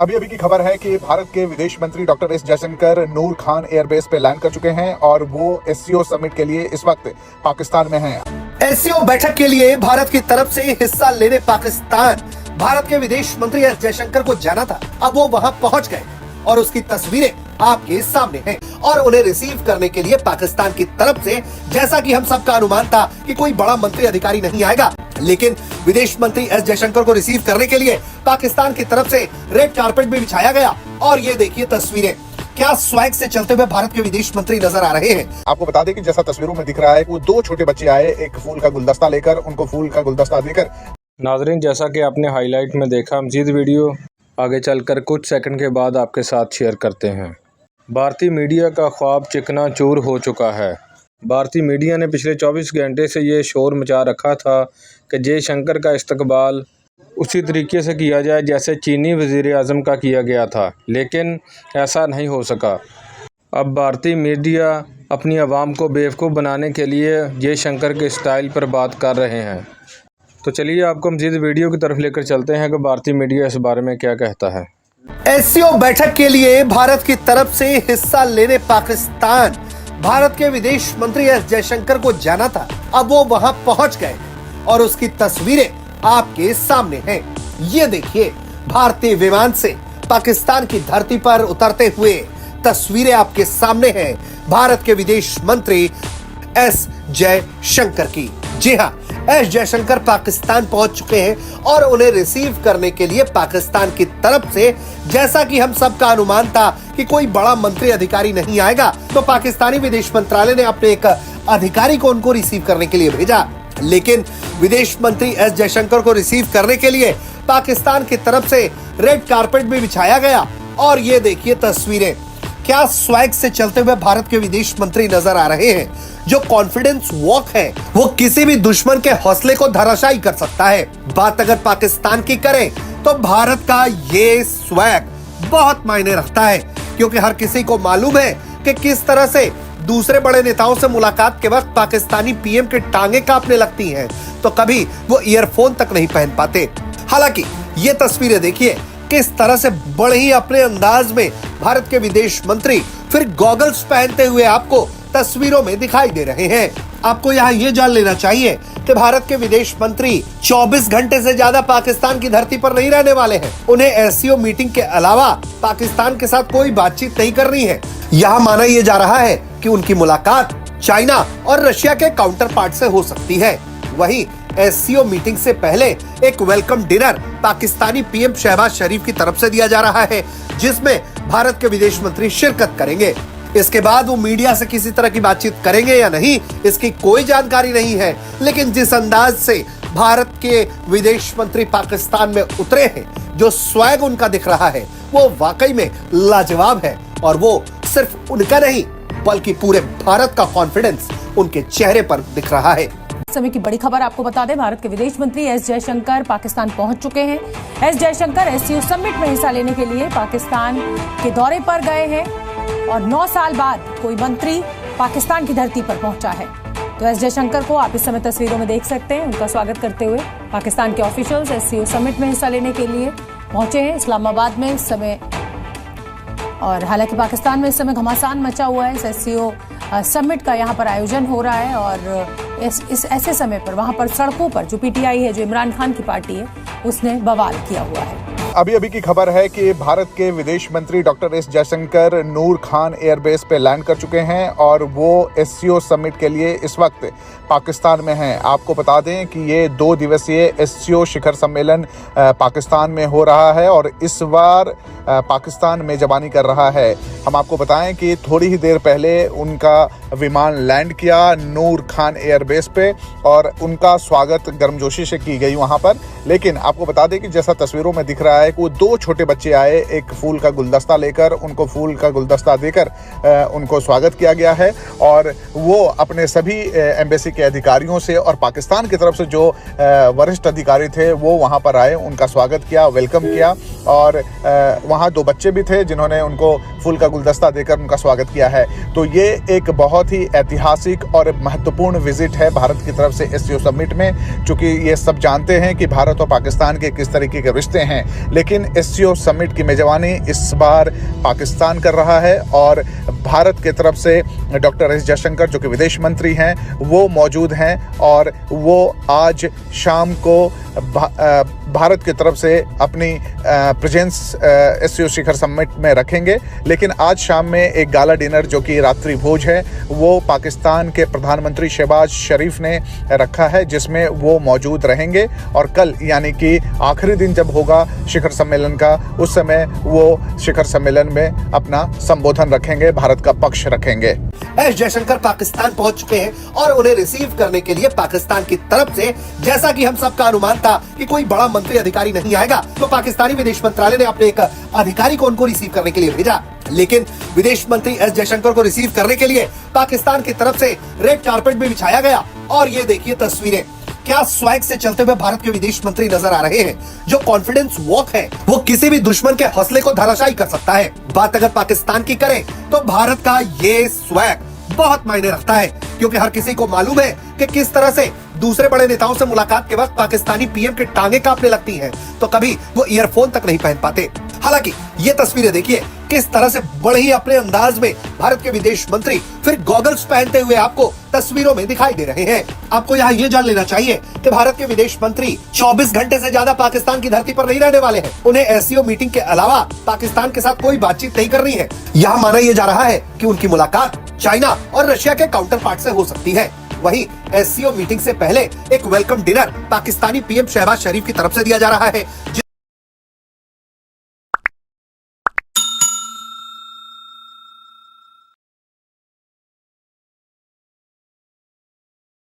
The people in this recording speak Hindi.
अभी अभी की खबर है कि भारत के विदेश मंत्री डॉक्टर एस जयशंकर नूर खान एयरबेस पे लैंड कर चुके हैं और वो एससीओ समिट के लिए इस वक्त पाकिस्तान में हैं। एससीओ बैठक के लिए भारत की तरफ से हिस्सा लेने पाकिस्तान भारत के विदेश मंत्री एस जयशंकर को जाना था। अब वो वहां पहुंच गए और उसकी तस्वीरें आपके सामने हैं और उन्हें रिसीव करने के लिए पाकिस्तान की तरफ से, जैसा कि हम सबका अनुमान था कि कोई बड़ा मंत्री अधिकारी नहीं आएगा, लेकिन विदेश मंत्री एस जयशंकर को रिसीव करने के लिए पाकिस्तान की तरफ से रेड कारपेट भी बिछाया गया। और ये देखिए तस्वीरें, क्या स्वैग से चलते हुए भारत के विदेश मंत्री नजर आ रहे हैं। आपको बता दें कि जैसा तस्वीरों में दिख रहा है, वो दो छोटे बच्चे आए, एक फूल का गुलदस्ता लेकर, उनको फूल का गुलदस्ता देकर। नाजरीन, जैसा कि आपने हाईलाइट में देखा, मजीद वीडियो आगे चलकर कुछ सेकंड के बाद आपके साथ शेयर करते हैं। भारतीय मीडिया का ख्वाब चिकनाचूर हो चुका है। भारतीय मीडिया ने पिछले 24 घंटे से ये शोर मचा रखा था कि जयशंकर का इस्तकबाल उसी तरीके से किया जाए जैसे चीनी वज़ीर आज़म का किया गया था, लेकिन ऐसा नहीं हो सका। अब भारतीय मीडिया अपनी आवाम को बेवकूफ़ बनाने के लिए जयशंकर के स्टाइल पर बात कर रहे हैं। तो चलिए आपको मज़ीद वीडियो की तरफ लेकर चलते हैं कि भारतीय मीडिया इस बारे में क्या कहता है। एससीओ बैठक के लिए भारत की तरफ से हिस्सा लेने पाकिस्तान भारत के विदेश मंत्री एस जयशंकर को जाना था। अब वो वहां पहुंच गए और उसकी तस्वीरें आपके सामने हैं। ये देखिए, भारतीय विमान से पाकिस्तान की धरती पर उतरते हुए तस्वीरें आपके सामने हैं भारत के विदेश मंत्री एस जयशंकर की। जी हाँ, एस जयशंकर पाकिस्तान पहुंच चुके हैं और उन्हें रिसीव करने के लिए पाकिस्तान की तरफ से, जैसा कि हम सबका अनुमान था कि कोई बड़ा मंत्री अधिकारी नहीं आएगा, तो पाकिस्तानी विदेश मंत्रालय ने अपने एक अधिकारी को उनको रिसीव करने के लिए भेजा। लेकिन विदेश मंत्री एस जयशंकर को रिसीव करने के लिए पाकिस्तान की तरफ से रेड कारपेट भी बिछाया गया। और ये देखिए तस्वीरें, क्या स्वैग से चलते हुए भारत के विदेश मंत्री नजर आ रहे हैं। जो कॉन्फिडेंस वॉक है वो किसी भी दुश्मन के हौसले को धराशायी कर सकता है। बात अगर पाकिस्तान की करें तो भारत का ये स्वैग बहुत मायने रखता है, क्योंकि हर किसी को मालूम है कि किस तरह से दूसरे बड़े नेताओं से मुलाकात के वक्त पाकिस्तानी पीएम के टांगे कांपने लगती हैं, तो कभी वो ईयरफोन तक नहीं पहन पाते। हालांकि ये तस्वीरें देखिए, किस तरह से बड़े ही अपने अंदाज में भारत के विदेश मंत्री फिर गॉगल्स पहनते हुए आपको तस्वीरों में दिखाई दे रहे हैं। आपको यहाँ ये जान लेना चाहिए कि भारत के विदेश मंत्री 24 घंटे से ज्यादा पाकिस्तान की धरती पर नहीं रहने वाले हैं। उन्हें एससीओ मीटिंग के अलावा पाकिस्तान के साथ कोई बातचीत नहीं करनी है। यहाँ माना यह जा रहा है कि उनकी मुलाकात चाइना और रशिया के काउंटर पार्ट से हो सकती है। वहीं एससीओ मीटिंग से पहले एक welcome dinner Pakistani PM Shahbaz Sharif की तरफ से दिया जा रहा है, जिसमें भारत के विदेश मंत्री शिरकत करेंगे। इसके बाद वो मीडिया से किसी तरह की बातचीत करेंगे या नहीं, इसकी कोई जानकारी नहीं है। लेकिन जिस अंदाज से भारत के विदेश मंत्री पाकिस्तान में उतरे हैं, जो स्वैग उनका दिख रहा है, वो वाकई में लाजवाब है। और वो सिर्फ उनका नहीं बल्कि पूरे भारत का कॉन्फिडेंस उनके चेहरे पर दिख रहा है। समय की बड़ी खबर आपको बता दें, भारत के विदेश मंत्री एस जयशंकर पाकिस्तान पहुंच चुके हैं। एस जयशंकर एससीओ समिट में हिस्सा लेने के लिए पाकिस्तान के दौरे पर गए हैं और 9 साल बाद कोई मंत्री पाकिस्तान की धरती पर पहुंचा है। तो एस जयशंकर को आप इस समय तस्वीरों में देख सकते हैं। उनका स्वागत करते हुए पाकिस्तान के ऑफिशियल्स एससीओ समिट में हिस्सा लेने के लिए पहुंचे हैं इस्लामाबाद में इस समय। और हालांकि पाकिस्तान में इस समय घमासान मचा हुआ है। एससीओ समिट का यहाँ पर आयोजन हो रहा है और इस ऐसे समय पर वहाँ पर सड़कों पर जो पीटीआई है, जो इमरान खान की पार्टी है, उसने बवाल किया हुआ है। अभी अभी की खबर है कि भारत के विदेश मंत्री डॉक्टर एस जयशंकर नूर खान एयरबेस पे लैंड कर चुके हैं और वो एससीओ समिट के लिए इस वक्त पाकिस्तान में हैं। आपको बता दें कि ये 2 दिवसीय एससीओ शिखर सम्मेलन पाकिस्तान में हो रहा है और इस बार पाकिस्तान मेजबानी कर रहा है। हम आपको बताएं कि थोड़ी ही देर पहले उनका विमान लैंड किया नूर खान एयरबेस पे और उनका स्वागत गर्मजोशी से की गई वहां पर। लेकिन आपको बता दें कि जैसा तस्वीरों में दिख रहा है कि वो 2 छोटे बच्चे आए, एक फूल का गुलदस्ता लेकर, उनको फूल का गुलदस्ता देकर उनको स्वागत किया गया है। और वो अपने सभी एम्बेसी के अधिकारियों से और पाकिस्तान की तरफ से जो वरिष्ठ अधिकारी थे वो वहाँ पर आए, उनका स्वागत किया, वेलकम किया। और वहाँ 2 बच्चे भी थे जिन्होंने उनको फूल का गुलदस्ता देकर उनका स्वागत किया है। तो ये एक बहुत ही ऐतिहासिक और महत्वपूर्ण विजिट है भारत की तरफ से एससीओ समिट में, क्योंकि ये सब जानते हैं कि भारत और पाकिस्तान के किस तरीके के रिश्ते हैं। लेकिन एससीओ समिट की मेजबानी इस बार पाकिस्तान कर रहा है और भारत की तरफ से डॉक्टर एस जयशंकर जो कि विदेश मंत्री हैं वो मौजूद हैं और वो आज शाम को भारत की तरफ से अपनी प्रेजेंस एससीओ शिखर समिट में रखेंगे। लेकिन आज शाम में एक गाला डिनर जो कि रात्रि भोज है वो पाकिस्तान के प्रधानमंत्री शहबाज शरीफ ने रखा है जिसमें वो मौजूद रहेंगे और कल यानी कि आखिरी दिन जब होगा शिखर सम्मेलन का उस समय वो शिखर सम्मेलन में अपना संबोधन रखेंगे, भारत का पक्ष रखेंगे। एस जयशंकर पाकिस्तान पहुंच चुके हैं और उन्हें रिसीव करने के लिए पाकिस्तान की तरफ से, जैसा कि हम सबका अनुमान था कि कोई बड़ा मंत्री अधिकारी नहीं आएगा, तो पाकिस्तानी विदेश मंत्रालय ने अपने एक अधिकारी को उनको रिसीव करने के लिए भेजा। लेकिन विदेश मंत्री एस जयशंकर को रिसीव करने के लिए पाकिस्तान की तरफ से रेड कारपेट भी बिछाया गया और ये देखिए तस्वीरें। क्या स्वैग से चलते हुए भारत के विदेश मंत्री नजर आ रहे हैं। जो कॉन्फिडेंस वॉक है वो किसी भी दुश्मन के हौसले को धराशायी कर सकता है। बात अगर पाकिस्तान की करें तो भारत का ये स्वैग बहुत मायने रखता है, क्योंकि हर किसी को मालूम है कि किस तरह से दूसरे बड़े नेताओं से मुलाकात के वक्त पाकिस्तानी पीएम की टांगे कांपने लगती हैं, तो कभी वो ईयरफोन तक नहीं पहन पाते। हालांकि ये तस्वीरें देखिए किस तरह से बड़े ही अपने अंदाज में भारत के विदेश मंत्री फिर गॉगल्स पहनते हुए आपको तस्वीरों में दिखाई दे रहे हैं। आपको यहाँ ये जान लेना चाहिए कि भारत के विदेश मंत्री 24 घंटे से ज्यादा पाकिस्तान की धरती पर नहीं रहने वाले हैं। उन्हें एससीओ मीटिंग के अलावा पाकिस्तान के साथ कोई बातचीत नहीं करनी है। यहाँ माना यह जा रहा है कि उनकी मुलाकात चाइना और रशिया के काउंटर पार्ट से हो सकती है। वहीं एससीओ मीटिंग से पहले एक welcome dinner Pakistani PM Shahbaz Sharif की तरफ से दिया जा रहा है।